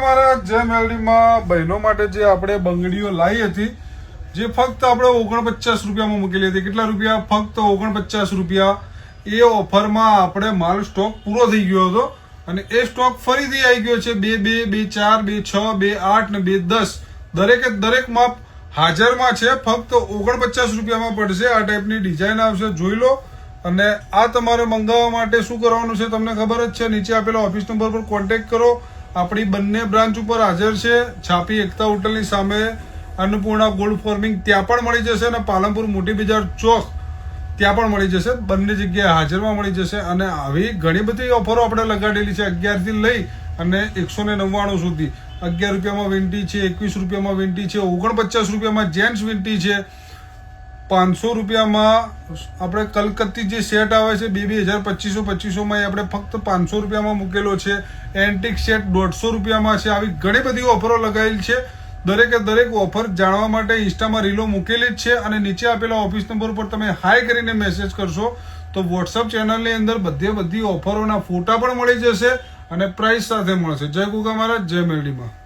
અમારા જય મેલડીમાં બહેનો માટે જે આપણે બંગડીઓ લાવી હતી, જે ફક્ત આપણે 49 રૂપિયામાં મૂકેલી હતી. કેટલા રૂપિયા? ફક્ત 49 રૂપિયા. એ ઓફરમાં આપણે માલ સ્ટોક પૂરો થઈ ગયો હતો અને એ સ્ટોક ફરીથી આવી ગયો છે. 2 2 2 4 2 6 2 8 ને 2 10 દરેકે દરેક માપ હાજરમાં છે. ફક્ત 49 રૂપિયામાં પડશે. આ ટાઈપની ડિઝાઇન આવશે, જોઈ લો. અને આ તમારે મંગાવવા માટે શું કરવાનું છે તમને ખબર જ છે. નીચે આપેલા ઓફિસ નંબર પર કોન્ટેક્ટ કરો. આપણી બંને બ્રાન્ચ ઉપર હાજર છે. છાપી એકતા હોટલની સામે અન્નપૂર્ણા ગોલ્ડ ફાર્મિંગ, ત્યાં પણ મળી જશે અને પાલનપુર મોટી બજાર ચોક ત્યાં પણ મળી જશે. બંને જગ્યાએ હાજરમાં મળી જશે. અને આવી ઘણી બધી ઓફરો આપણે લગાડેલી છે 11 થી લઈ અને 199 સુધી. 11 રૂપિયામાં વીંટી છે, 21 રૂપિયામાં વીંટી છે, 49 રૂપિયામાં જેન્ટ્સ વીંટી છે, 500 રૂપિયામાં આપણે કલકત્તી જે સેટ આવે છે 22,000 આપણે ફક્ત 500 રૂપિયામાં મૂકેલો છે. એન્ટિક સેટ 150 રૂપિયામાં છે. આવી ઘણી બધી ઓફરો લગાવેલી છે. દરેકે દરેક ઓફર જાણવા માટે ઇન્સ્ટામાં રીલો મૂકેલી જ છે. અને નીચે આપેલા ઓફિસ નંબર પર તમે હાઈ કરીને મેસેજ કરશો તો વોટ્સઅપ ચેનલની અંદર બધી ઓફરોના ફોટા પણ મળી જશે અને પ્રાઇસ સાથે મળશે. જય ગોગા મહારાજ, જય મેલડીમાં.